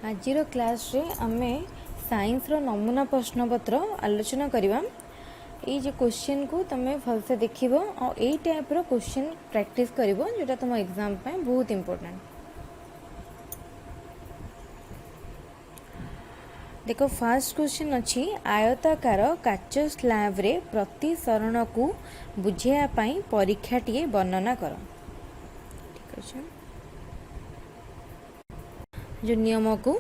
आजिर class रे आमे science रो नमूना प्रश्नपत्र आलोचना करिबा। ये जो क्वेश्चन को तमे भलसे देखिबो और एई टाइप रो क्वेश्चन प्रैक्टिस करिबो जेटा तुम एग्जाम पे बहुत इंपोर्टेंट। देखो फर्स्ट क्वेश्चन अछि आयताकार काच स्लैब रे प्रति सरण को बुझेया पई परीक्षाटिए वर्णना करो। ठीक अछि जो नियम को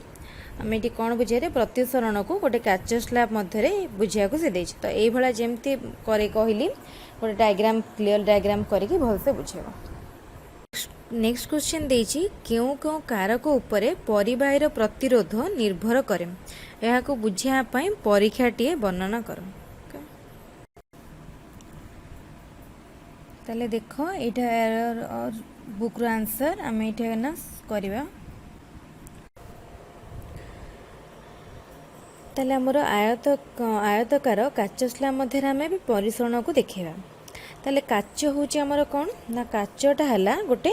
आम ये कौन बुझे प्रतिसरण को गोटे काच स्लैब मध्य बुझा से दे तो ये जमती करे कहली गोटे डायग्राम क्लियर डायग्राम करके भलसे बुझेब। नेक्स्ट क्वेश्चन देछि क्यों क्यों कारक उपरे परिबाहीर प्रतिरोध निर्भर करे यह को बुझा परीक्षाटिए वर्णना कर। ताले देखो यहाँ बुक रो आंसर आम ये ना करवा। ताले आमर आयतकार काच स्लैब मध्य आम भी परिसरण को देखा। ताले काच हूँ आमर कौन ना काचटा है गोटे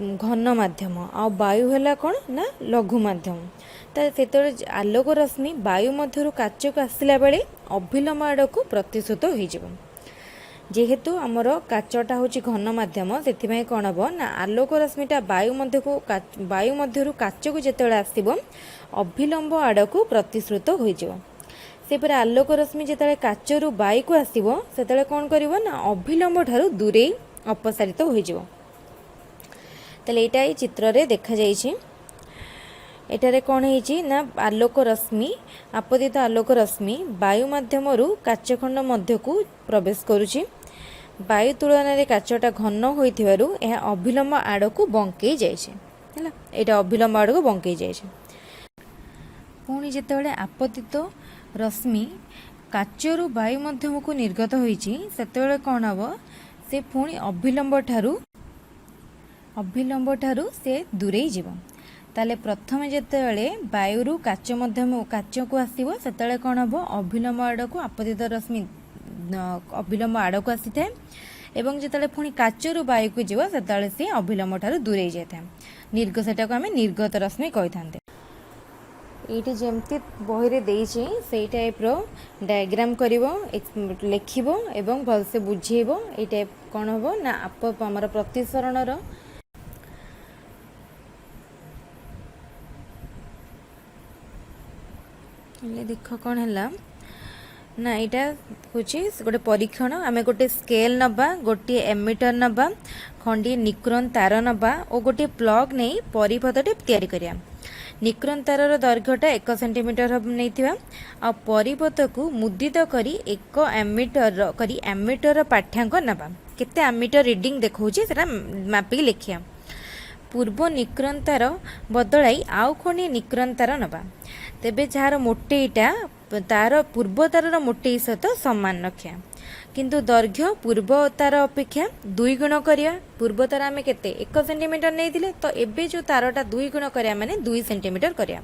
घन माध्यम आ वायु है कौन ना लघु माध्यम। तो आलोक रश्मि वायु मध्य काच को आसला बेले अभिलंब आड़ को प्रतिशत हो जेहेतु आमर काचटा हूँ घन माध्यम से कौन हम ना आलोक रश्मिटा वायु मध्य काच को जिते आसब अभिलंब आड़ को प्रतिश्रुत होपर आलोक रश्मि जिते काचरू वायु को आसब से कौन कर अभिलंब ठारू दूरे अपसारित हो चित्र रे देखा जाइए। एटारे कौन है आलोक रश्मि आपतित आलोक रश्मि वायु माध्यम काचखंड मध्य को प्रवेश करुछि। वायु तुलन में काचटा घन होइथिबारु यह अभिलंब आड़ को बंकई जाइए। यहाँ अभिलंब आड़ को बंकई जाइए। पुणी जितेबाला आपतित रश्मि काचरू वायु माध्यम को निर्गत होइछि सेतेबेले कौन हम से पुणी अभिलंब ठारू से दूरे जीव। ताले प्रथम जितेबाला वायु काच मध्यम काच को आसब से कौन हम अभिलंब आड़ को आपतित रश्मि अभिलंब आड़ को आसी थाए एवं जिते पुणी काचरू वायु को जीव से सी अभिलंब ठारू दूरे जाए निर्गत को आम निर्गत रश्मि कही था। ये जमती बही देछि से टाइप रो डायग्राम करिवो लिखिबो एवं भलसे बुझेबो। ये टाइप कौन हम ना आप आमर प्रतिसरण देख कौन है ना यहाँ हूँ गोटे परीक्षण आम गोटे स्केल नबा गोटे एमिटर नबा खंडी निक्रोन तार नबा और गोटे प्लग नहीं परिपथटे तैयारी करिया। निक्रोन तारर दैर्घ्यटा 1 सेंटीमीटर नहीं आ परिपथ को मुद्रित करी 1 एमिटर करी एमिटर पाठ्यांक नबा केते एमिटर रीडिंग देखौछि सेटा मापिक लिखिया। पूर्व निक्रोन तार बदलाई आउ खंडी निक्रोन तार नबा तेबे जार मोटेईटा तार पूर्व तारर मोटेई सहित सामान रखिया किंतु दैर्घ्य पूर्व तार अपेक्षा 2 गुण करिया। पूर्व तार आम के 1 सेंटीमीटर नहीं तो एबे जो तारटा 2 गुण करिया माने 2 सेंटीमीटर करिया।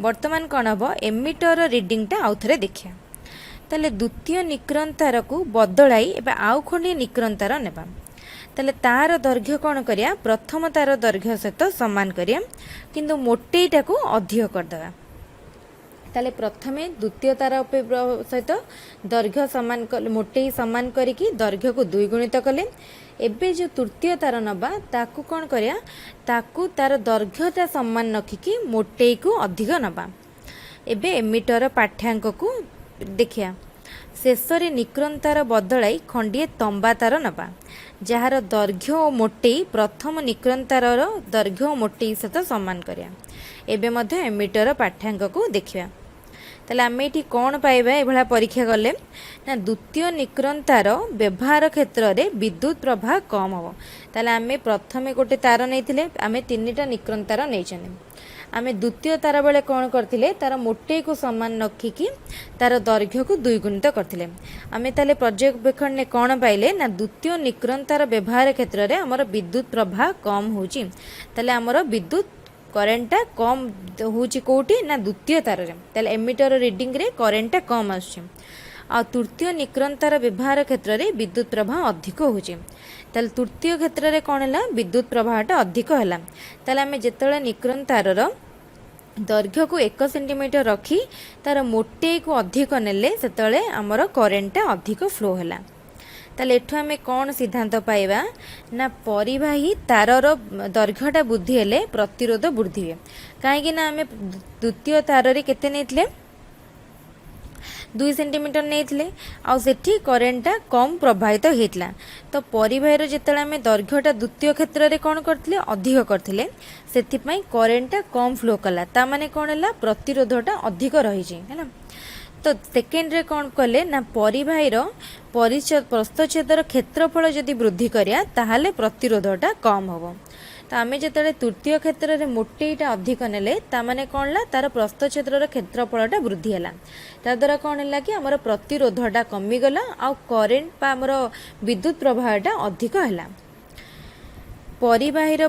वर्तमान कौन हम एमिटर रीडिंगटा आउ थे देखिया। ताले द्वितीय निक्रोन तार को बदलाई एबे आउ खंडी निक्रोन तार नेबा ताले तार दैर्घ्य कौन करिया प्रथम तार दैर्घ्य सहित सामान करिया किंतु मोटेईटा को अधिक करदेवा। ताले प्रथमे द्वितीय तार सहित दैर्घ्य सामान मोटेई सामान करिकी दैर्घ्य को 2 गुणित कले। एबे जो तृतीय तार नबा ताकू कौन करिया ताकू तार दैर्घ्यटा सामान रखिकी मोटेई को अधिक नबा। एबे एमिटर पाठ्यांक को देखिया। शेषरे निक्रोन तार बदलाई खंडिए तंबा तार नबा जार दैर्घ्य और मोटेई प्रथम निक्रोन तारर दैर्घ्य और मोटेई सहित सामान करिया। एबे मध्य एमिटर पाठ्यांक को देखिया। ताले आम ये कौन पाइबा ये परीक्षा कले ना द्वितीय निक्रोन तार व्यवहार क्षेत्र में विद्युत प्रवाह कम हम। ताले आम प्रथमे गोटे तार नहीं आम 3टा निक्रोन तार नहीं आम द्वितीय तार बेले कौन करते तार मोटे को सामान रखिकी तार दैर्घ्य को 2 गुणित करते आम ताले पर्यवेक्षण ने कौन पाइले ना द्वितीय निक्रोन तार व्यवहार क्षेत्र में आमर विद्युत प्रवाह कम होची। ताले आमर विद्युत करेन्टा कम होची कोठी ना द्वितीय तार रे एमिटर रीडिंग रे करेन्टा कम आछे आ तृतीय निक्रोन तार व्यवहार क्षेत्र में विद्युत प्रवाह अधिक होची। तृतीय क्षेत्र में कौन है विद्युत प्रवाहटा अधिक है। आम जिते निक्रोन तारर दୈर्घ्य को 1 सेंटीमीटर रखी तार मोटे को अधिक नेले सेतले आमर करेन्टटा अधिक फ्लो है। ताले एठु आमे कौन सिद्धांत पाइबा ना परिवाही तारर दैर्घ्यटा वृद्धि हेले प्रतिरोध वृद्धि हुए। कहीं आमे द्वितीय तार रे केते नेतले 2 सेंटीमीटर नहीं आठी करेन्टटा कम प्रभावित होता। तो परिवार जिते आम दैर्घ्यटा द्वितीय क्षेत्र में कौन करते अधिक करते से करेन्टटा कम फ्लो कला ताने कौन है प्रतिरोधटा अधिक रही है। तो सेकेंड रे कौन कले ना परिवाहीर प्रस्थछेदर क्षेत्रफल जदि वृद्धि करिया ताहाले प्रतिरोधटा कम हम। तो आम जो तृतीय क्षेत्र में मोटेटा अधिक नेले ताने कौन ला तार प्रस्थछेदर क्षेत्रफलटा वृद्धि है। ताद्वारा कौन है कि आमर प्रतिरोधटा कमिगला आ करेन्ट आमर विद्युत प्रवाहटा अधिक है। परिवाहीर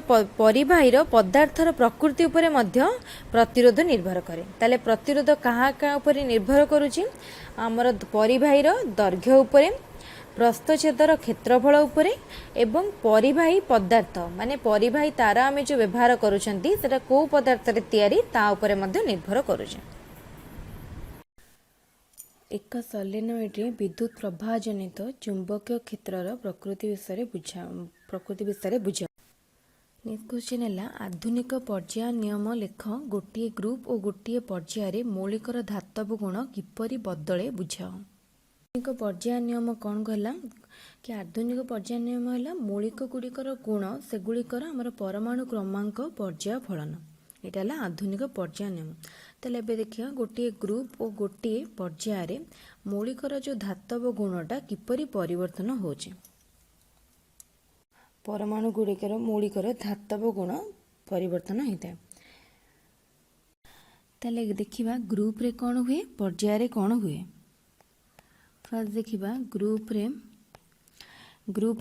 पदार्थर प्रकृति उपरे मध्य प्रतिरोध निर्भर करे। ताले प्रतिरोध कहाँ कहाँ उपरे निर्भर करुची आमर परिवाहीर दैर्घ्य उपरे प्रस्थछेदर क्षेत्रफल उपरे एवं परिवाही पदार्थ माने परिवाही तार आमे जो व्यवहार करुछंती सेटा को पदार्थ रे तयारी ता उपरे मध्य निर्भर करुचे। एक सोलेनोइड रे विद्युत प्रवाह जनित चुंबकीय क्षेत्रर प्रकृति विषय बुझा। नेक्स्ट क्वेश्चन है आधुनिक पर्याय नियम लेख गोटे ग्रुप और गोटे पर्याय मौलिकर धातव गुण किपरि बदले बुझाओ। आधुनिक पर्याय नियम कौन कहला कि आधुनिक पर्याय नियम है मौलिक गुड़िकर गुण सेगुड़िकर आमर परमाणु क्रमांक पर्याय फलन यहाँ है आधुनिक पर्याय नियम। तो देखिए गोटे ग्रुप और गोटे पर्याय मौलिकर जो धातव गुणटा किपरि परिवर्तन होचे परमाणु गुड़िकर मौलिकर धातव गुण परिवर्तन होता है। ताले देखिबा ग्रुप रे कौन हुए पर्याय रे कौन हुए। फर्स्ट देखिबा ग्रुप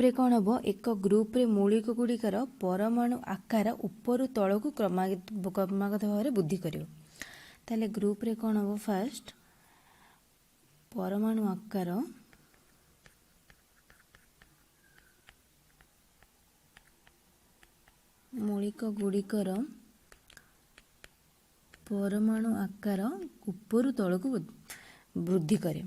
रे कौन हम एक ग्रुप रे मौलिक गुड़िकर परमाणु आकार ऊपर तल को क्रमागत भाव में वृद्धि करियो। ताले ग्रुप रे कौन हम फास्ट परमाणु आकार मौलिक गुड़िकर परमाणु आकार ऊपर तल को वृद्धि करे।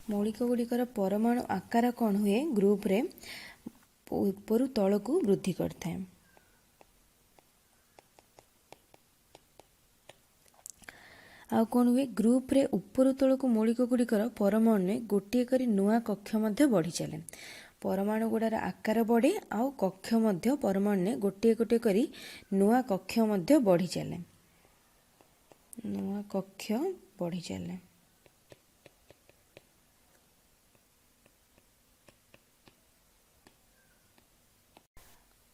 मौलिक गुड़िकर परमाणु आकार कौन हुए ग्रुप रे ऊपर तल को वृद्धि करता है। आ कौन हुए ग्रुप रे ऊपर तल को मौलिक गुड़िकर परमाणु ने गोटे करी नुआ कक्ष मध्य बढ़ी चले। परमाणु गुड़ार आकार बढ़े आउ कक्ष मध्य परमाणु ने गोटे गोटे करी नुआ कक्ष मध्य बढ़ी चले नुआ कक्ष बढ़ी चले।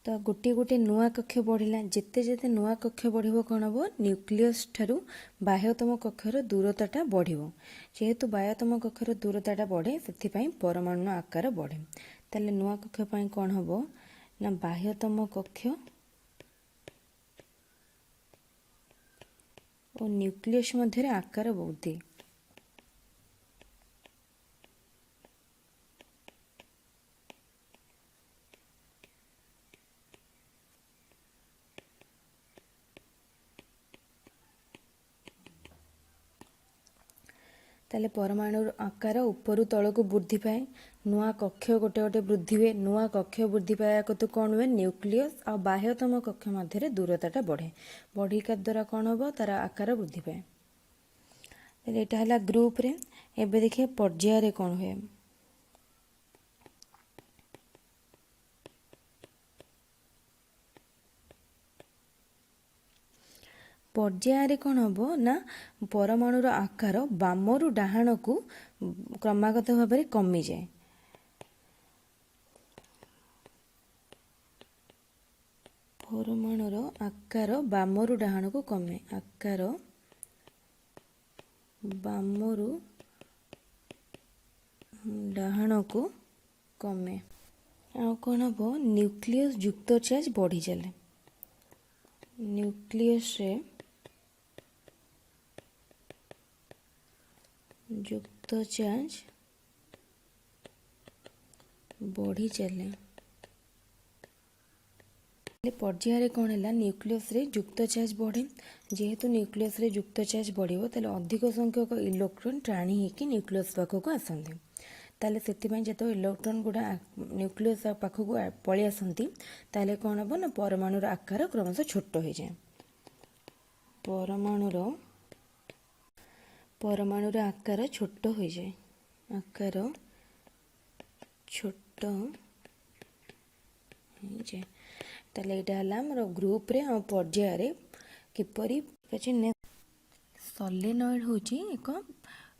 तो गोटे गोटे नुआ कक्ष बढ़ला जेते जेते नुआ कक्ष बढ़िबो कौन हम न्यूक्लियस ठारू बाह्यतम कक्षर दूरताटा बढ़िबो। जेहेतु बाह्यतम कक्षर दूरताटा बढ़े से परमाणु आकार बढ़े। ताले नुआ कक्ष पाई कौन हम ना बाह्यतम कक्ष और न्यूक्लियस मध्य आकार वृद्धि। ताले परमाणु आकार ऊपर तल को वृद्धि पाए नुआ कक्ष गोटे गोटे वृद्धि हुए। नुआ कक्ष वृद्धि पाया तो कौन हुए न्यूक्लियस और बाह्यतम कक्ष मध्य दूरताटा बढ़े बढ़िका द्वारा कौन हम तार आकार वृद्धि पाए। यहाँ है ग्रुप रे। एबे देखिए पर्याय रे कौन हुए। पर्याय कौन हम ना परमाणुर आकार बामरु डाहाण को क्रमागत भाव में कमी जाए। परमाणुर आकार बामरु डाहाण को कमे आकार बामरु डाहाण को कमे आ कौन हम न्यूक्लियस युक्त चार्ज बढ़ी चले। न्यूक्लियस रे युक्त चार्ज बढ़ी चले पर्यायर कौन है न्यूक्लियस रे युक्त चार्ज बढ़े जेहेतु न्यूक्लियस रे युक्त चार्ज बढ़ो ताले अधिक संख्यक इलेक्ट्रॉन टाणी होकर न्यूक्लियस पाखक आसती ताले से जो इलेक्ट्रॉन गुड़ा न्यूक्लियस पाखक पलि आसती ताले कौन हम ना परमाणुर आकार क्रमशः छोट हो जाए परमाणुर आकार छोट हो जाए आकार छोट हो जाए ताले यहाँ मोर ग्रुप रे आ पर्यायर किपरि सॉलिनॉइड होची एक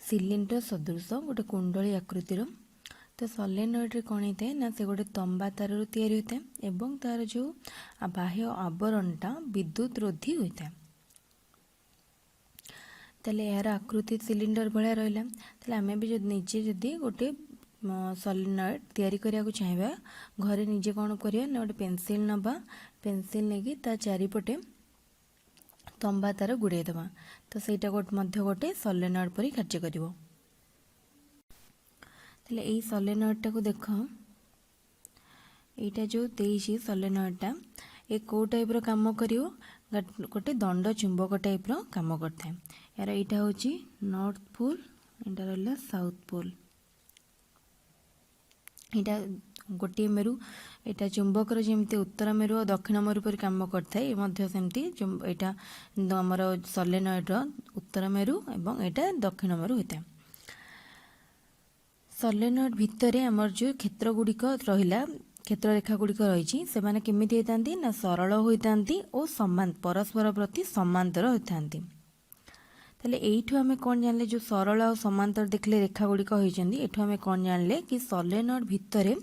सिलिंडर सदृश गोटे कुंडली आकृतिर तो सॉलिनॉइड रे कौन होता है ना से गोटे तंबा तार तैयारी होता है एवं तार जो बाह्य आवरणटा विद्युत रोधी होता है ताले यार आकृति सिलिंडर भाया रहा ताले आमे भी जो निजे जदि गोटे सॉलिनॉइड तैयारी करिया को चाहिए घरे निजे कौन करिया ना गोटे पेंसिल नबा पेंसिल नेकी ता चारिपटे तंबा तार गुड़े दबा तो ସେଇଟା गोटे सॉलिनॉइड परी कार्य करिवो ताले एई सॉलिनॉइड टाको देख एटा जो देइछि सॉलिनॉइडटा ए को टाइप रो काम करिवो गोटे दंड चुंबक टाइप रो काम करथाय यार एटा होछि नॉर्थ पोल एटा रहला साउथ पोल एटा गोटे मेरु एटा चुंबक जमती उत्तर मेरु और दक्षिण मेरु पर काम करता है सेमती एटा आमर सॉलिनॉइड उत्तर मेरु एवं एटा दक्षिण मेरु होता है सॉलिनॉइड भितर आमर जो क्षेत्र गुड़िक रहिला क्षेत्र रेखा गुड़िक रही से माने केमिति होइतांती ना सरल होइतांती और समान परस्पर प्रति समांतर होइतांती ताले एठु आमे कौन जानले जो सरल और समांतर देखले रेखा गुड़िक होइचंदी एठु आमे कौन जानले कि सॉलिनॉइड भितर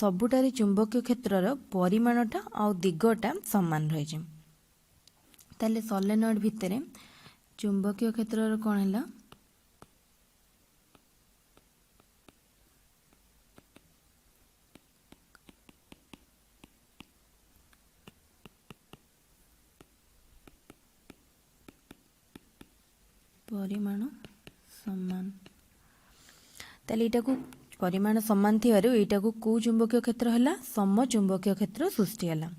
सबुटारे चुंबकीय क्षेत्रर परिमाणटा और दिगटा समान रही ताले सॉलिनॉइड भितर चुंबकीय क्षेत्रर कौन है परिमाण समान ताले एटा को परिमाण समान थिबारु एटा को चुंबकीय क्षेत्र है सम चुंबकीय क्षेत्र सृष्टि है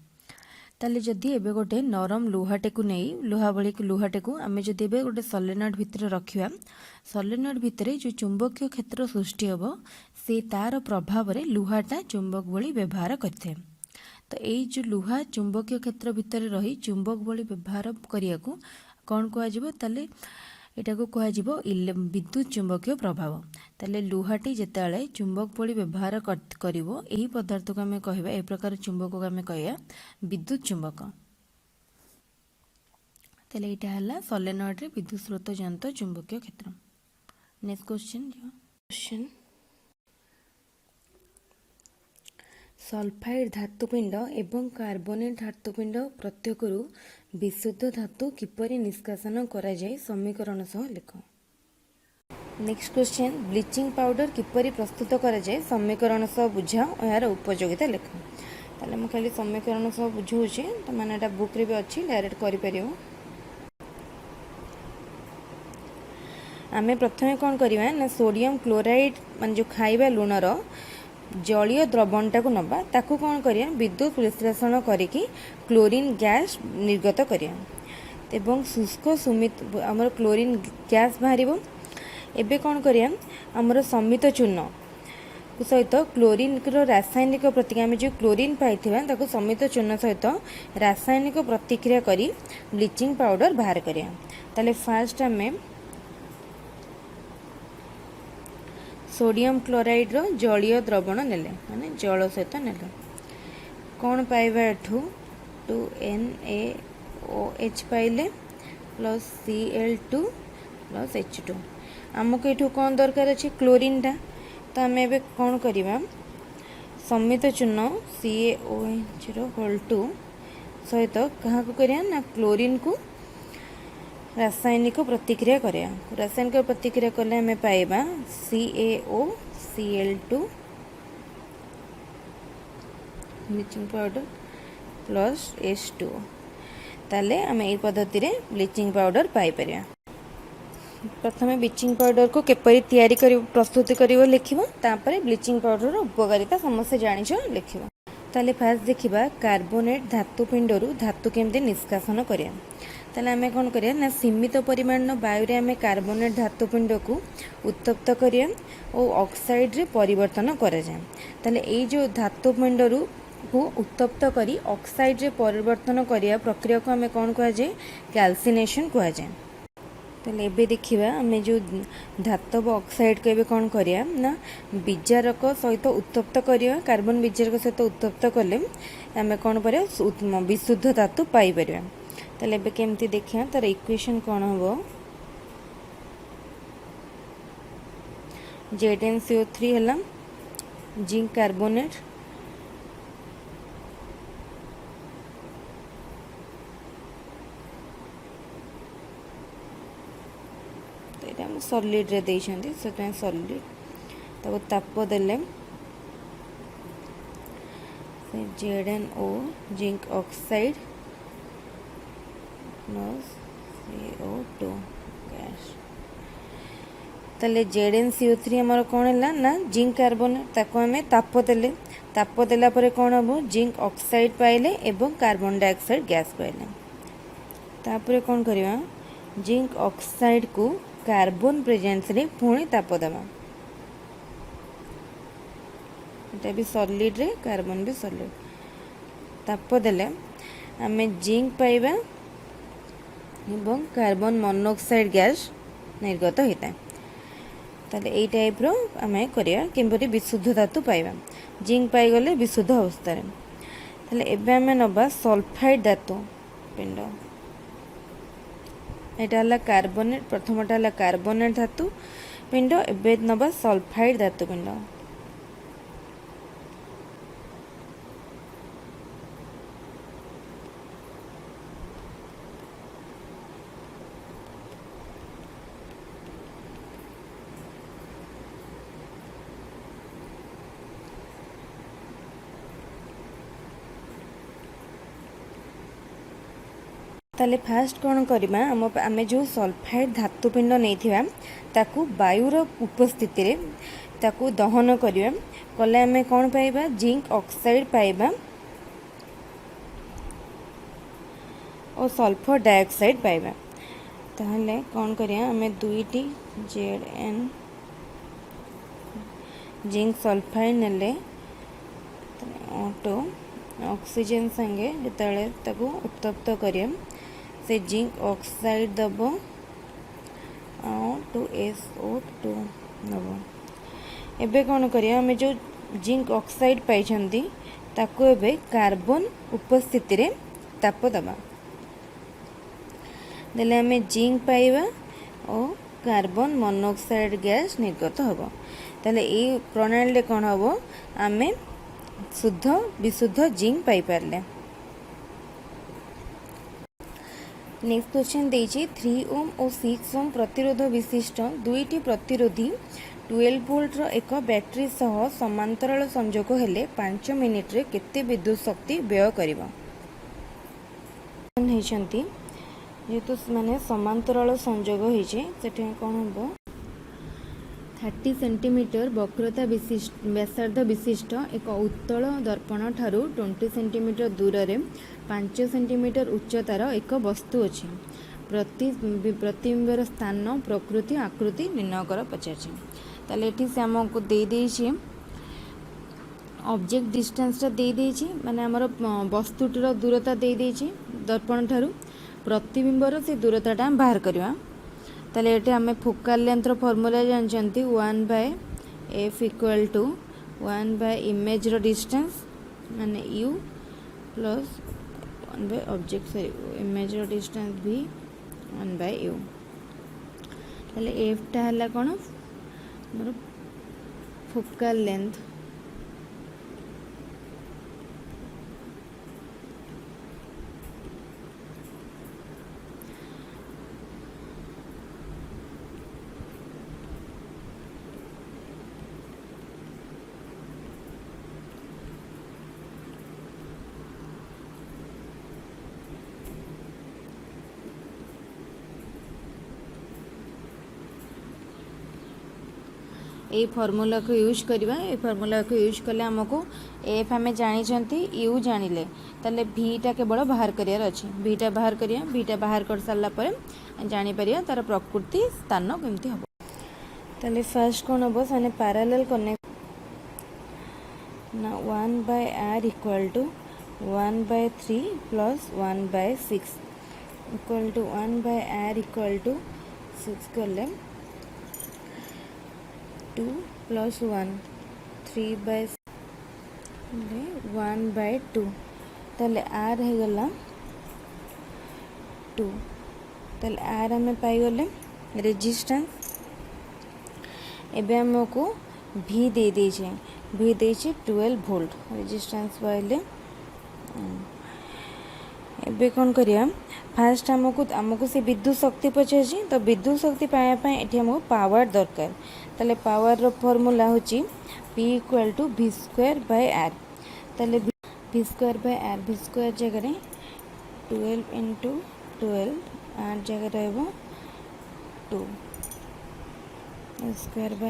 ताले जदि एबे गोटे नरम लुहाटे को नहीं लुहा भली लुहाटे को आमे जदि एबे गोटे सॉलिनॉइड भितर रखिया सॉलिनॉइड भितर जो चुंबकीय क्षेत्र सृष्टि होबो से तार प्रभाव रे लुहाटा चुंबक भली व्यवहार करथे तो एई जो लुहा चुंबकीय क्षेत्र भितर रही चुंबक भली व्यवहार करिया को कोन को आजिबो ताले एटा को कह विद्युत चुंबकीय प्रभाव ताले लुहाटी जेताले चुंबक भली व्यवहार करिवो एही पदार्थ को आमे कहबा ए प्रकार चुंबक को आमे कहया विद्युत चुंबक ताले एटा हला सॉलिनॉइड रे विद्युत स्रोत जनित चुंबकीय क्षेत्र नेक्स्ट क्वेश्चन सल्फाइड धातुपिंड एवं कार्बोनेट धातुपिंड प्रत्येकरू विशुद्ध धातु किपरि निष्कासन करा जाय समीकरण सह लिख नेक्स्ट क्वेश्चन ब्लीचिंग पाउडर किपरि प्रस्तुत करा जाय समीकरण सह बुझा और यार उपयोगिता लिख ताले हम खाली समीकरण सह बुझौछि त माने एटा बुक रे भी अछि डायरेक्ट करि परियो आमे प्रथमे कोन करिवा ना सोडियम क्लोराइड मान जो खाइबा लुणर जलीय द्रवणटा को नबा ताकू कौन करिया विद्युत विश्लेषण करिकी क्लोरीन गैस निर्गत करिया एवं शुष्क सुमित आमर क्लोरीन गैस बाहरिबो एबे कौन करिया आमर समित चूर्ण सहित क्लोरीन रासायनिक प्रतिक्रिया आम जो क्लोरीन पाइथिबा ताकू समित चूर्ण सहित रासायनिक प्रतिक्रिया करी ब्लीचिंग पाउडर बाहर करिया ताले फास्ट आमे सोडियम क्लोराइड रो जलीय द्रवण नेले माने जल सहित नेले कौन पाइबा एठू 2NaOH पाइले प्लस Cl2 प्लस H2 आमको एठू कौन दरकार अछि क्लोरीन टा तो आम एबे कौन करिबा समित चूर्ण CaOH रो होल 2 सहित कहा को करिया ना क्लोरीन को रासायनिक प्रतिक्रिया करिया रासायनिक प्रतिक्रिया कले हमें पाइबा CaOCl2 bleaching powder plus H2 ताले हमें ए पद्धति रे ब्लीचिंग पाउडर पाई परिया प्रथमे ब्लीचिंग पाउडर को केपरि तैयारी करी प्रस्तुति करिवो लिखिबो तापरे ब्लीचिंग पाउडर रो उपकारिता समस्त जानिछो लिखिबो ताले फास्ट देखिबा कार्बोनेट धातुपिंडरू धातु केमती निष्कासन करिया। ताले आमे कोन करिया ना सीमित परिमाण वायु रे आमे कार्बोनेट धातुपिंड को उत्तप्त करिया और ऑक्साइड रे परिवर्तन करा जाय। ताले एई जो धातुपिंडरू को उत्तप्त करी ऑक्साइड रे परिवर्तन करिया प्रक्रिया को आमे कोन कहा जाय कैल्सिनेशन कहा जाय। ताले एबे देखिबा आमे जो धातव ऑक्साइड को एबे कोन करिया ना विजारक सहित उत्तप्त करिया। कार्बन विजारक सहित उत्तप्त कले आमे कोन करिया विशुद्ध धातु पाई परिया। ताले एबे केमती देखिया तार इक्वेशन कोन हबो ZnCO3 हला जिंक कार्बोनेट सॉलिड रे देइछंती सेटा सॉलिड तब ताप देले से ZnO zinc oxide plus CO2 gas. तले ZnCO3 हमर कोन हला ना जिंक कार्बन ताको हमें ताप देला परे कोन हबो जिंक ऑक्साइड पाइले एवं कार्बन डाइऑक्साइड गैस पाइले। तापरे कोन करिवा जिंक ऑक्साइड को कार्बन प्रेजेंस रे पुणी ताप देवा। एटा भी सॉलिड रे कार्बन भी सॉलिड ताप देले आमे जिंक पाइबा एवं कार्बन मोनोऑक्साइड गैस निर्गत होता है। ताले एई टाइप रो आमे करिया किंबरी विशुद्ध धातु पाइबा। जिंक पाई गले विशुद्ध अवस्था रे। ताले एबे आमे नबा सल्फाइड धातु पिंड। एटा हला कार्बोनेट प्रथमटा हला कार्बोनेट धातु पिंड एबे नबा सल्फाइड धातु पिंड। ताले फास्ट कौन करवा आमे जो सल्फाइड धातुपिंड नहीं ताकू वायुर उपस्थिति रे ताकू दहन करवा कले आमे कौन पाइबा जिंक ऑक्साइड पाइबा और सल्फर डाइऑक्साइड पाइबा। ताहले कौन करिया आमे दुईटी Zn जिंक सल्फाइड नेले ऑटो ऑक्सीजन संगे जिते ताकू उत्तप्त करिया से जिंक ऑक्साइड दबो SO2 दबो। एबे कौन करिया हमें जो जिंक ऑक्साइड पाइछंती ताको एबे कार्बन उपस्थिति रे ताप दबा देले हमें जिंक पाइबा और कार्बन मोनोऑक्साइड गैस निर्गत हबो। ताले ए प्रणाली रे कौन हबो आमे शुद्ध विशुद्ध जिंक पाई पारले। नेक्स्ट क्वेश्चन देइछि 3 ओम और 6 ओम प्रतिरोध विशिष्ट दुईटी प्रतिरोधी 12 वोल्ट रो एक बैटरी सह समांतराल संयोग हेले 5 मिनिट रे केते विद्युत शक्ति व्यय करिवो। हेचंती जेतु माने समांतराल संयोग होइछे सेठे कोन हबो 30 सेंटीमीटर वक्रता विशिष्ट व्यासार्ध विशिष्ट एक उत्तल दर्पण ठारू 20 सेंटीमीटर दूर रे 5 सेंटीमीटर उच्चतार एक वस्तु अछि। प्रतिबिंबर स्थान प्रकृति आकृति निर्णय कर पचाछि। ताले एठी से हमको दे देछि ऑब्जेक्ट डिस्टेंस दे देछि माने हमर वस्तुटर दूरता दे देछि दर्पण ठारू प्रतिबिंबर से दूरताटा बाहर करवा। ताले एटे हमें फोकल लेंथ रो फार्मूला जानचंती 1/f इक्वल टू 1/इमेज रो डिस्टेंस माने u प्लस 1/ऑब्जेक्ट इमेज रो डिस्टेंस भी 1/u। ताले f टा हला कोन मोर फोकल लेंथ ये फॉर्मूला को यूज करवा ये फॉर्मूला को यूज कले आमको एफ आम जानी यू जानिले ताले भीटा केवल बाहर करार अच्छे भीटा बाहर करिया भीटा बाहर कर सारा पर जापर तार प्रकृति स्थान केमती हम ताले फर्स्ट कौन हम से पैरेलल कनेक्ट ना 1/r equal to 1/3 plus 1/6 equal to 1/r equal to 6 कले 2 प्लस 1 3/1/2 ताले r है गला 2 ताले r आम पाईगले रेजिस्टेंस एबे हमको v दे दीजिए v देचे 12 वोल्ट रेजिस्टेंस पाइले एबे कौन करिया फास्ट आमको से विद्युत शक्ति पचार तो विद्युत शक्ति पाइबापी ये आमको पावर दरकार ताले पावर रो फॉर्मूला होची p इक्वल टू v²/r ताले v²/r v² जगह 12 इंटू 12 r जगह रहो 2 v²/r है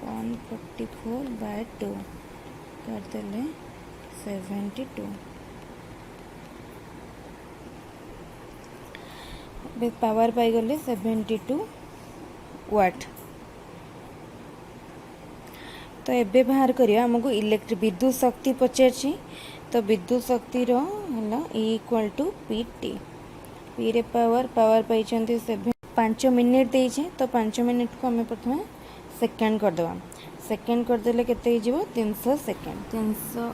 144/2 करदेले 72 पावर पाई गले 72 वाट तो एबे बाहर करिया हमको इलेक्ट्रिक विद्युत शक्ति पचार तो विद्युत शक्ति रो है इक्वल टू पी पी रे पावर पाई 5 मिनिट देछे तो 5 मिनिट को हमें प्रथम सेकेंड करदेवा सेकेंड करदेले केते 300 सेकेंड 300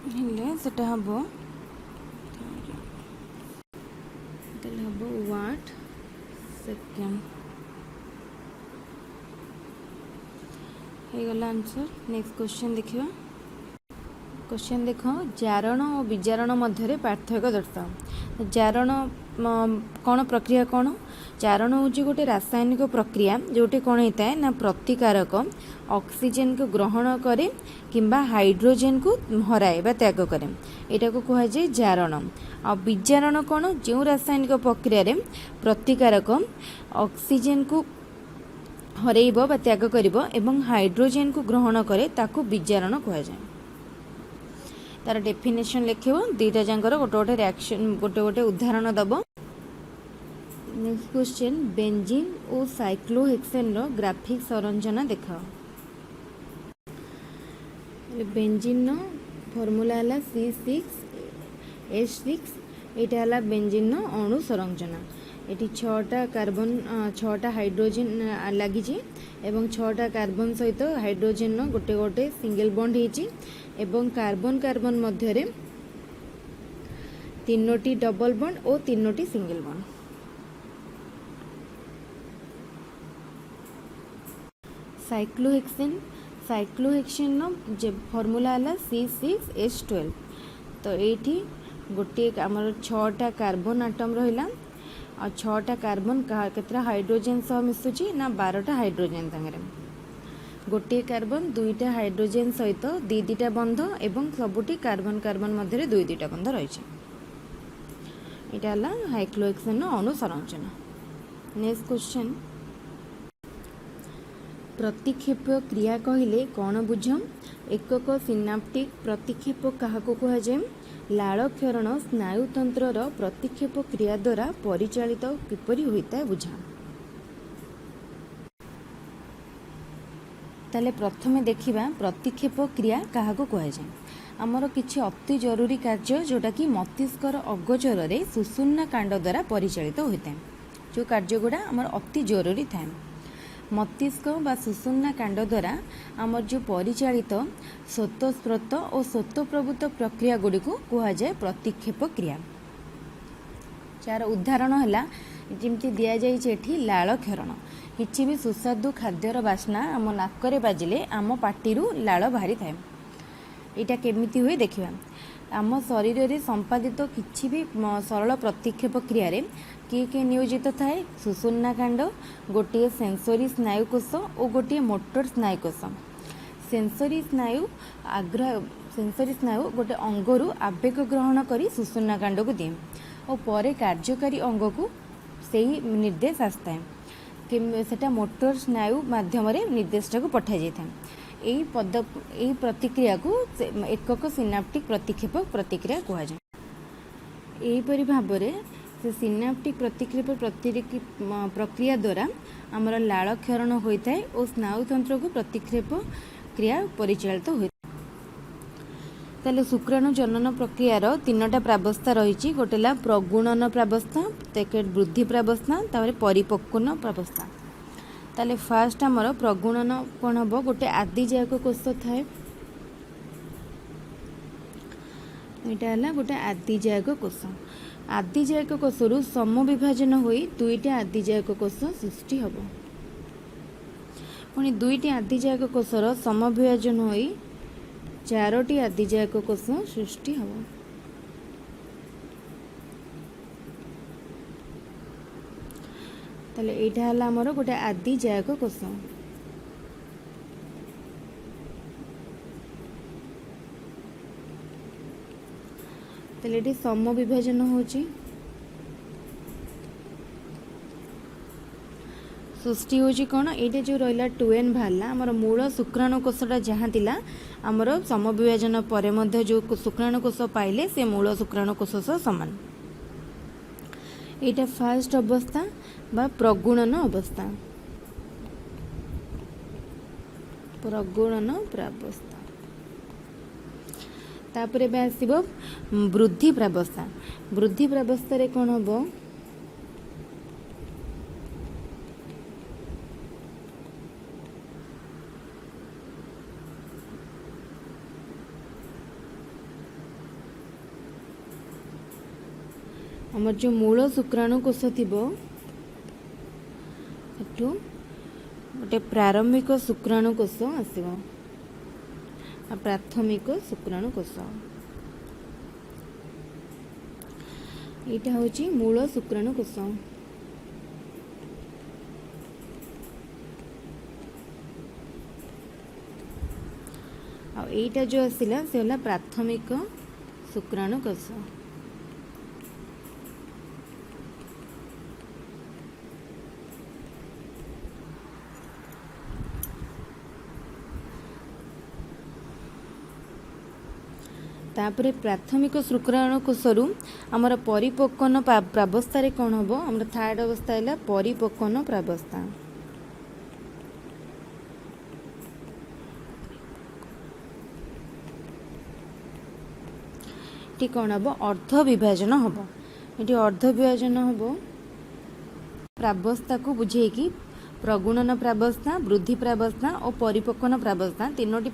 हेले सेटा हबो तेल हबो वाट सेकेंड हे गला आंसर। नेक्स्ट क्वेश्चन देखियो क्वेश्चन देख जारण और विजारण मध्य पार्थक्य दर्शाओ जारण कौन प्रक्रिया कौन जारण हूँ गोटे रासायनिक प्रक्रिया जोटी कौन होता है ना प्रतिकारक ऑक्सीजन को ग्रहण करे किंबा हाइड्रोजन को हराए बा त्याग करे यहाँ को कह जाए जारण आ विजारण कौन जो रासायनिक प्रक्रिया रे प्रतिकारक ऑक्सीजन को हरइब बा त्याग करिब एवं हाइड्रोजन को ग्रहण करे ताकू विजारण कह जाए तार डेफिनेशन लिखिबो दुईटा जांकर गोटे गोटे रिएक्शन गोटे गोटे उदाहरण दब। नेक्स्ट क्वेश्चन बेंजीन और साइक्लोहेक्सेन रो ग्राफिक संरचना देखाओ बेंजीन नो फॉर्मूला है C6H6 एटा है बेंजीन नो अणु संरचना ये 6टा कार्बन 6टा हाइड्रोजन लगी एवं 6टा कार्बन सहित हाइड्रोजन नो गोटे गोटे सिंगल बॉन्ड होती एवं कार्बन कार्बन मध्य 3टी डबल बॉन्ड और 3टी सिंगल बॉन्ड। साइक्लोहेक्सेन नो फॉर्मूला है C6H12 तो ये गोटे आमर 6टा कार्बन आटम रहा और 6टा कार्बन केतरा हाइड्रोजन सह मिसुची ना 12टा हाइड्रोजन सागर गोटे कार्बन 2टा हाइड्रोजन सहित दीटा बंध एवं सबुटी कार्बन कार्बन मध्य 2-2टा बंध रही है साइक्लोहेक्सेन अणु संरचना। नेक्स्ट क्वेश्चन प्रतिक्षेप क्रिया कहले कौन बुझम एकक सिनाप्टिक प्रतिक्षेप क्या कह जाए लाल क्षरण स्नायुतंत्र प्रतिक्षेप क्रिया द्वारा परिचालित किपरि होता है बुझा। ताले प्रथमे देखिबा प्रतिक्षेप क्रिया क्या कह जाए आमर किछि अति जरूरी कार्य जोटा कि मस्तिष्कर अगोचर रे सुषुम्ना कांड द्वारा परिचालित होता है जो कार्य गुड़ा आमर अति जरूरी थाए मस्तिष्क बा सुषुम्ना कांड द्वारा आमर जो परिचालित स्वतःस्फूर्त और स्वतःप्रवृत्त प्रक्रिया गुड़ी को कह जाए प्रतिक्षेप क्रिया जार उदाहरण है जमती दि जाइए लाल क्षरण किसी भी सुस्वादु खाद्यर बास्ना आम नाकरे बाजिले आम पार्टी लाल बाहरी थाए यहाँ केमिति हुए देखिबा आम शरीर में संपादित किसी भी सरल प्रतिक्षेप क्रिया रे किए नियोजित थाए सुषुम्ना कांड गोटे सेंसरी स्नायुकोश और गोटे मोटर स्नायुकोश सेंसरी स्नायु गोटे अंगरू आवेग ग्रहण करी सुषुम्ना कांड को दिए और परे कार्यकारी अंग को सही निर्देश आसता है सेटा मोटर स्नायु माध्यम निर्देशटा को पठा जाए। यही प्रतिक्रिया को एकक सिनाप्टिक प्रतिक्षेपक प्रतिक्रिया कहुए। यहीपरि भाव में से सिनाप्टिक प्रतिक्षेप प्रक्रिया द्वारा आमर लाल क्षरण होता है और स्नायुतंत्र को प्रतिक्षेप क्रिया परिचालित होता है। ताले शुक्राणु जनन प्रक्रियार तीनटा प्रावस्था रही। गोटे ला प्रगुणन प्रावस्था, सेकेंड वृद्धि प्रावस्था, तापर परिपक्वन प्रावस्था। ताले फास्ट आमर प्रगुणन कौन हम, गोटे आदिजायक कोष थाए, यहाँ गोटे आदिजायक कोष। आदिजायक कोषरु समविभाजन होई दुईटा आदिजायक कोष सृष्टि हम। पुणी दुईटी आदिजायक कोषर समविभाजन होई चारोटी आदिजायक कोष सृष्टि हम। ताले एटा हला हमर गोटे आदिजायक कोष। ताले एटी समविभाजन होची, सृष्टि होची कौन, ये जो रहा 2n बाहर आमर मूल शुक्राणु कोषटा जहाँ थिला आमर समविभाजन पर जो शुक्राणु कोष पाइले से मूल शुक्राणु कोष सह समान। यहाँ फास्ट अवस्था बा प्रगुणन अवस्था, प्रगुणन प्रावस्था। तापर आसब वृद्धि प्रावस्था। वृद्धि प्रावस्था रे कौन हम, हमर जो मूल शुक्राणु कोष थिबो सेठू गोटे प्रारंभिक शुक्राणु कोष आसब, प्राथमिक शुक्राणु कोष। यहाँ हूँ मूल शुक्राणु कोष। आईटा जो आसला से होला प्राथमिक शुक्राणु कोष। तापरे प्राथमिक शुक्राणु कोषरु आमर परिपक्वन प्रावस्था रे कौन हम, आमर थर्ड अवस्था है परिपक्वन प्रावस्था। ये कौन हम, अर्ध विभाजन हम। ये अर्ध विभाजन हम प्रावस्था को बुझेकी प्रगुणन प्रावस्था, वृद्धि प्रावस्था और परिपक्वन प्रावस्था तीनोटी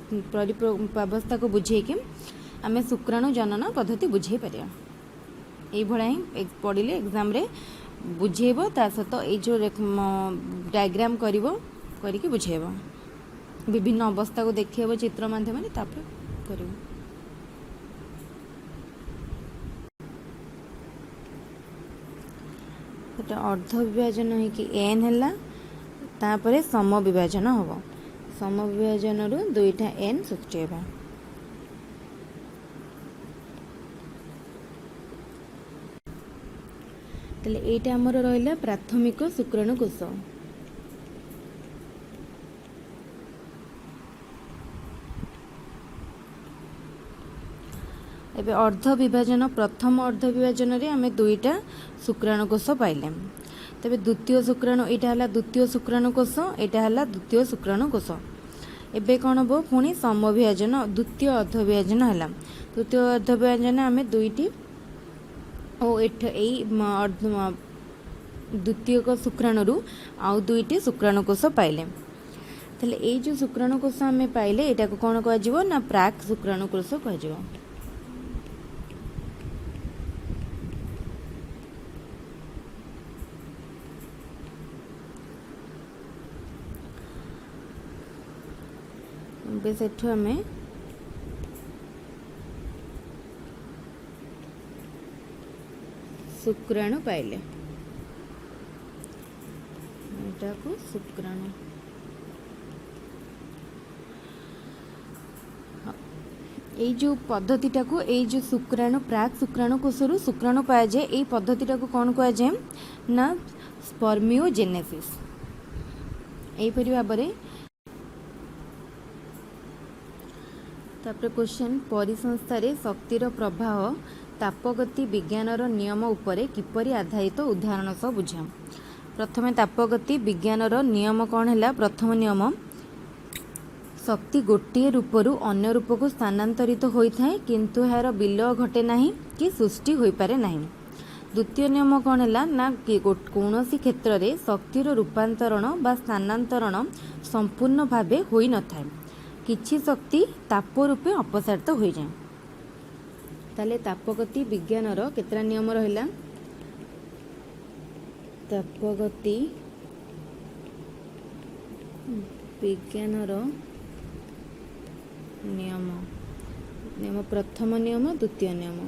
प्रावस्था को बुझेकी आमे शुक्राणु जनन पद्धति बुझे पारिया। यही भाया ही पढ़ले एग्जाम रे बुझेब, ता सहित ये जो डायग्राम करके बुझेब, विभिन्न अवस्था को देखिए चित्र माध्यम कर। अर्ध विभाजन है एन है, तापर सम विभाजन हम। सम विभाजन रु दुईटा एन सृष्टि होगा। ताले एटा हमर रहिला प्राथमिक शुक्राणु कोष। एबे अर्ध विभाजन, प्रथम अर्ध विभाजन रे आमे दुईटा शुक्राणु कोष पाइले। तबे द्वितीय शुक्राणु, एटा हला द्वितीय शुक्राणु कोष, एटा हला द्वितीय शुक्राणु कोष। एबे कौन हम, पुणी समविभाजन द्वितीय अर्ध विभाजन है। द्वितीय अर्ध विभाजन आम दुईटी और द्वितीय शुक्राणु आउ दुईटी शुक्राणु कोष पाइले। ताले ये जो शुक्राणु कोष आम पाइले एटा को कौन कह ना प्राक शुक्राणु कोष कह। सेठू आम शुक्राणु पाइले, एटा को शुक्राणु। ये जो पद्धतिटा को ये जो शुक्राणु प्राक शुक्राणु कोषरु शुक्राणु पाए जाए, ये पद्धतिटा को कौन कह जाए ना स्पर्मियोजेनेसिस। एहीपरि भाबरे तापर क्वेश्चन परिसंस्थारे शक्तिर प्रवाह तापगति विज्ञानर नियम उपरे किपरि आधारित उदाहरण सह बुझा। प्रथमे तापगति विज्ञानर नियम कौन है। प्रथम नियम शक्ति गोटे रूपरू अन्य रूप को स्थानांतरित होता है किंतु यार विलय घटे नहीं कि सृष्टि हो पारे नहीं। द्वितीय नियम कौन है ना कि कौन सी क्षेत्र में शक्तिर रूपांतरण बा स्थानांतरण संपूर्ण भावे होई न थाए, किछि शक्ति ताप रूपे अपसारित हो जाए। ताले तापगति विज्ञानर केतरा नियम रहिला। तापगति विज्ञानर नियम नियम प्रथम नियम द्वितीय नियम।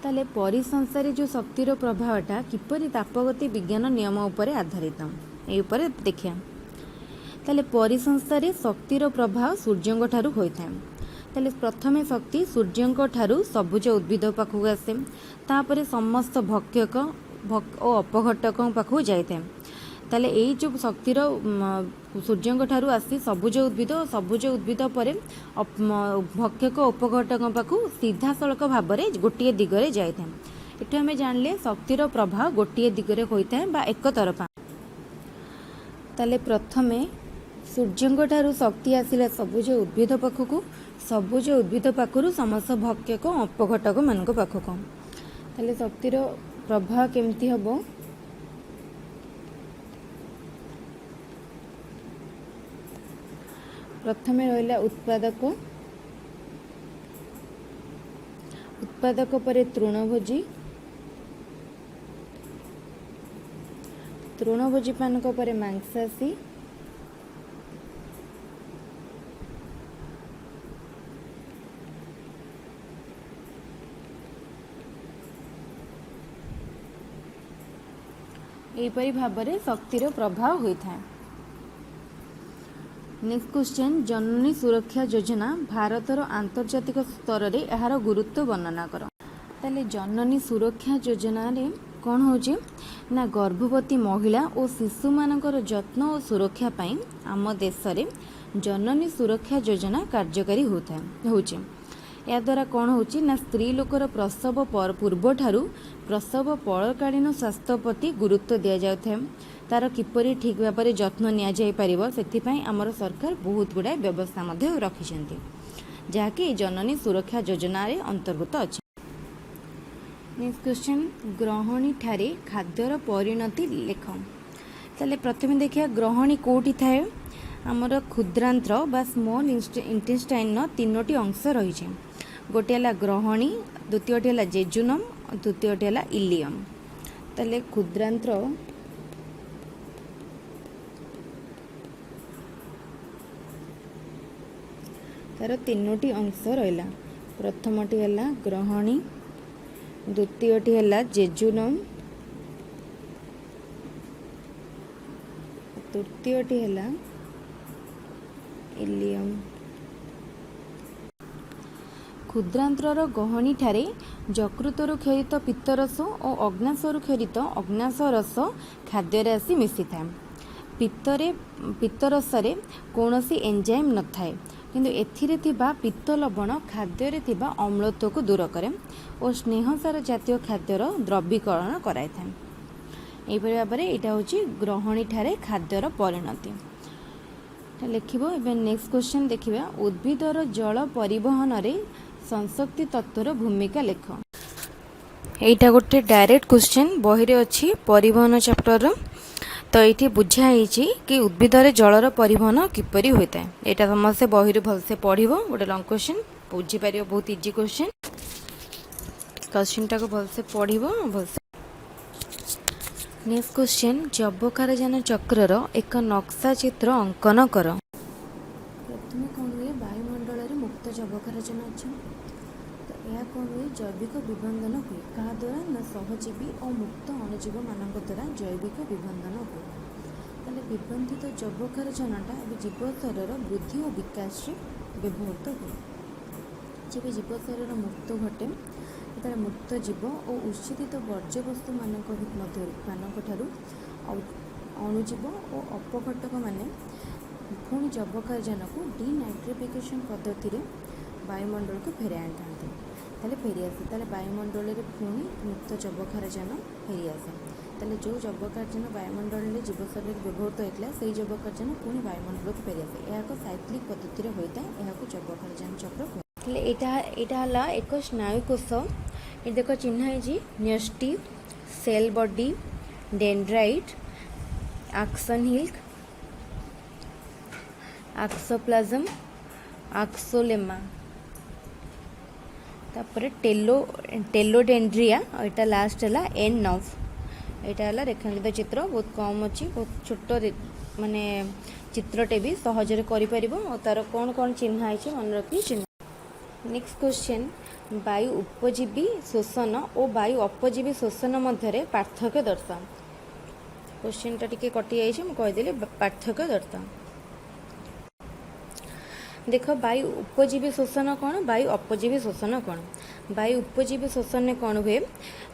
ताले परिसंसारे जो शक्तिर प्रभावटा किपरि तापगति विज्ञान नियम उपरे आधारित ए उपरे देखिया। ताले परिसंसारे शक्तिर प्रभाव सूर्यंक ठारू होइथाय। ताले प्रथमे शक्ति सूर्यंक ठारू सबुज उद्भिद पाखु आसे, तापरे समस्त भक्षक और अपघटक पाखु जाइथाय। ताले एई जो शक्तिर सूर्यंक ठारू आसी सबुज उद्भिद परे भक्षक उपघटक पाखु सीधा सड़क भाव में गोटे दिगरे जाइथाय। एठु आमे जानले शक्तिर प्रभाव गोटे दिगरे होइथाय बा एक तरफा। ताले प्रथमे सूर्यंक ठारू शक्ति आसिला सबुज उद्भिद पाखकु, सबुज उद्भिद पाखरु समस्त भक्षक अपघटक मान पाखक। ताले शक्तिर प्रभाव केमती हबो। प्रथमे रहिला उत्पादक, उत्पादक परे तृणभोजी, तृणभोजी पानक परे मांसासी, एपरी भाव में शक्तिर प्रभाव होता है। नेक्स्ट क्वेश्चन जननी सुरक्षा योजना भारतर आंतर्जातिक स्तर में यार गुरुत्व वर्णना कर। ताले जननी सुरक्षा योजना रे कौन होचे ना गर्भवती महिला और शिशु मानकर जत्न और सुरक्षा पाई आम देश रे जननी सुरक्षा योजना कार्यकारी होता है। या द्वारा कौन होची ना स्त्री लोकर प्रसव पूर्व ठारू प्रसव परकालीन स्वास्थ्य प्रति गुरुत्व दि जाए, तार किपरि ठीक भाव में जत्न नि जाई परिबो सेथिपई आमर सरकार बहुत गुड़ाए व्यवस्था मध्य रखिछन्ति जहाँकि जननी सुरक्षा योजना रे अंतर्गत अछि। नेक्स्ट क्वेश्चन ग्रहणी ठारे खाद्यर परिणति लेख। ताले प्रथमे देखिया ग्रहणी कोठी थाए आमर क्षुद्रांत्र बा स्मॉल इंटेस्टाइन तीनोटी अंश रही है। गोटे है ग्रहणी, द्वितीयटी है जेजुनम, तृतीयटी है इलियम। ताले क्षुद्रांत्र तार तीनोटी अंश रहा। प्रथमटी है ग्रहणी, द्वितीयटी है जेजुनम, तृतीयटी है इलियम। क्षुद्रांतर गहणी ठारे यकृतरु क्षरित पित्तरस और अग्नाशयरु क्षरित अग्नाशय खाद्य आसी मिसी था। पित्तरस कौनसी एंजाइम न थाए किंतु एथिरे थिबा पित्त लवण खाद्य थिबा अम्लत्व को दूर करे और स्नेहसार जातीय खाद्यर द्रवीकरण कराई था। एपरि भाव में यहाँ हूँ ग्रहणी ठारे खाद्यर परिणति लिखिबो। एबे नेक्स्ट क्वेश्चन देखिबा उद्भिदर जल परिवहन रे संशक्ति तत्वर भूमिका लेख। एटा गोटे डायरेक्ट क्वेश्चन बही रे अछि परिवहन चैप्टर। तो ये बुझाई कि उद्भिदर जलर परिवहन किपरि होता है। यहाँ समस्ते बही भलसे पढ़ो। गोटे लंग क्वेश्चन बुझीपार बहुत इजी क्वेश्चन। क्वेश्चन टाक भलसे पढ़ो भलसे। नेक्स्ट क्वेश्चन जबकारजान चक्रर एक नक्शा चित्र अंकन कर। प्रथम कौन हुए वायुमंडल में मुक्त जबकारजान अच्छा। तो यह कौन हुए जैविक विबंधन हुए क्या द्वारा ना सहजीवी और मुक्त अणुजीव मान द्वारा जैविक विबंधन हुए। ତାହେଲେ ବିବନ୍ଧିତ ଯବକ୍ଷାରଜନଟା ଏବେ ଜୀବ ଶରୀରର ବୃଦ୍ଧି ଓ ବିକାଶରେ ବ୍ୟବହୃତ ହୁଏ। ଯେବେ ଜୀବ ଶରୀରର ମୃତ୍ୟୁ ଘଟେ ସେତେବେଳେ ମୃତ ଜୀବ ଓ ଉଚ୍ଛେଦିତ ବର୍ଜ୍ୟବସ୍ତୁମାନଙ୍କଠାରୁ ଅଣୁଜୀବ ଓ ଅପଘଟକମାନେ ପୁଣି ଯବକ୍ଷାରଜନକୁ ଡିନାଇଟ୍ରିଫିକେସନ୍ ପଦ୍ଧତିରେ ବାୟୁମଣ୍ଡଳକୁ ଫେରାଇ ଆଣିଥାନ୍ତି। ତାହେଲେ ଫେରିଆସେ, ତାହେଲେ ବାୟୁମଣ୍ଡଳରେ ପୁଣି ମୃତ ଯବକ୍ଷାରଜାନ ଫେରିଆସେ। ତାହେଲେ ଯେଉଁ ଯବକ୍ଷାରଜାନ ବାୟୁମଣ୍ଡଳରେ ଜୀବ ଶରୀରରେ ବ୍ୟବହୃତ ହୋଇଥିଲା ସେଇ ଯବକ୍ଷାରଜାନ ପୁଣି ବାୟୁମଣ୍ଡଳକୁ ଫେରିଆସେ। ଏହା ଏକ ସାଇକ୍ଲିକ୍ ପଦ୍ଧତିରେ ହୋଇଥାଏ, ଏହାକୁ ଯବକ୍ଷାରଜାନ ଚକ୍ର କୁହାଯାଏ। ତାହେଲେ ଏଇଟା ହେଲା ଏକ ସ୍ନାୟୁକୋଷ। ଏଠି ଦେଖ ଚିହ୍ନ ହେଇଛି ନ୍ୟଷ୍ଟି, ସେଲ୍ ବଡି, ଡେଣ୍ଡ୍ରାଇଟ୍, ଆକ୍ସନ୍ ହିଲ୍, ଆକ୍ସୋପ୍ଲାଜମ, ଆକ୍ସୋଲେମା, तापर टेलोडेंड्रिया और यहाँ लास्ट है एंड नर्व। यहाँ है रेखांकित चित्र बहुत कम अच्छी, बहुत छोट माने चित्रटे भी सहजरे करें और तार कौन कौन चिन्ह है मन रखी चिन्ह। नेक्स्ट क्वेश्चन, वायु उपजीवी शोषण और वायु अपजीवी शोषण मध्य पार्थक्य दर्शा। क्वेश्चन टा टिके कटि जाइए, मुझे कहीदेली पार्थक्य दर्शा। देख वायु उपजीवी शोषण कौन, वायु अपजीवी शोषण कौन। वायु उपजीवी शोषण में कौन हुए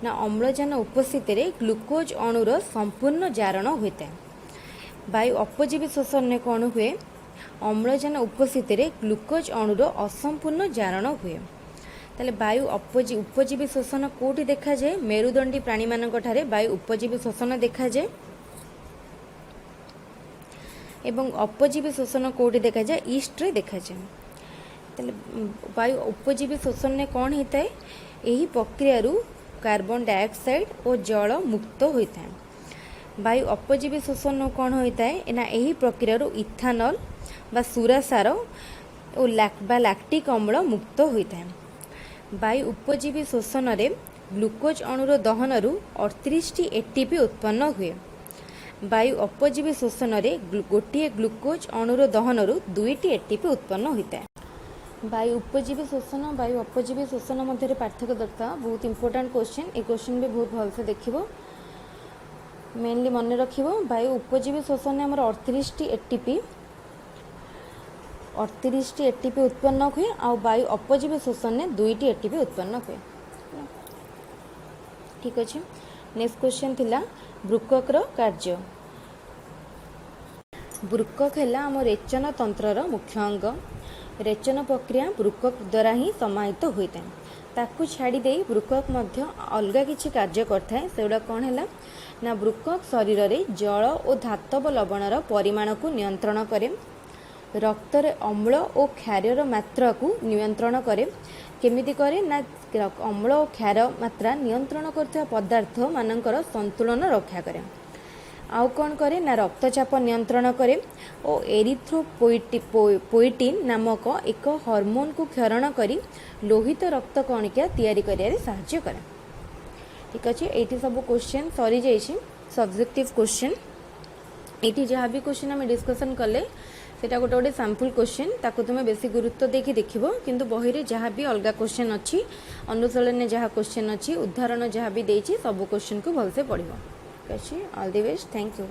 ना अम्लजान उपस्थित ग्लुकोज अणुर संपूर्ण जारण होता है। वायु अपजीवी शोषण में कौन हुए अम्लजान उपस्थित ग्लुकोज अणुर असंपूर्ण जारण हुए। ताले वायु उपजीवी शोषण कोठी देखा जाए, मेरुदंडी प्राणी मानक ठारे वायु उपजीवी शोषण देखा जाए एवं अपजीवी शोषण कोठी देखा जाए, ईस्ट रे देखा जाए। ताले वायु उपजीवी शोषण में कौन होता है, यही प्रक्रिया कार्बन डाइऑक्साइड और जल मुक्त होता है। वायु अपजीवी शोषण कौन होता है ना यही प्रक्रिया इथानल बा सुरासार और लैक्टिक अम्ल मुक्त होता है। वायु उपजीवी शोषण रे ग्लुकोज अणुर दहन 38 एटीपी उत्पन्न हुए। वायु अपजीवी शोषण रे गोटे ग्लुकोज अणुर दहन 2टी एटीपी उत्पन्न होता है। वायु उपजीवी शोषण वायु अपजीवी शोषण मध्य पार्थक्य दर्शा। बहुत इंपोर्टेंट क्वेश्चन, ये क्वेश्चन भी बहुत भलसे देखिबो, मेनली मन रखिबो। वायु उपजीवी शोषण आमर 38 एटीपी उत्पन्न हुए और वायु अपजीवी शोषण में 2टी एटीपी उत्पन्न हुए। ठीक अच्छे। नेक्स्ट क्वेश्चन थिला वृक्कक कार्य। वृक्कक है आम रेचन तंत्रर मुख्य अंग। रेचन प्रक्रिया वृक्कक द्वारा ही समाहित होता है। ताकू छाड़ी दे वृक्कक मध्य अलग किछि कार्य करता है। सेगुड़ा कौन है ना वृक्कक शरीर रे जल और धातव लवणर परिमाण को नियंत्रण करे, रक्तर अम्ल और क्षार मात्रा को नियंत्रण करे। केमिति करे ना अम्ल और क्षार मात्रा नियंत्रण करथिबा पदार्थ मानकर संतुलन रक्षा करे। आउ कौन करे ना रक्तचाप नियंत्रण करे और एरिथ्रोपोइटिन नामक एक हार्मोन को क्षरण करी लोहित रक्त कणिका तैयारी करियारे साहाय्य करे। ठीक अच्छे। ये सब क्वेश्चन सरी जाइए सब्जेक्टिव क्वेश्चन। ये जहाँ भी क्वेश्चन आम डिस्कसन कले सेटा गोटे गोटे सैंपल क्वेश्चन, ताको तुम बेसी गुरुत्व देखि देखिबो। किंतु बही रे जहाँ भी अलग क्वेश्चन अच्छी, अनुशीलन जहाँ क्वेश्चन अच्छी, उदाहरण जहाँ भी देछि सब क्वेश्चन को भलसे पढ़िबो। ठीक अच्छे। All the best, thank you.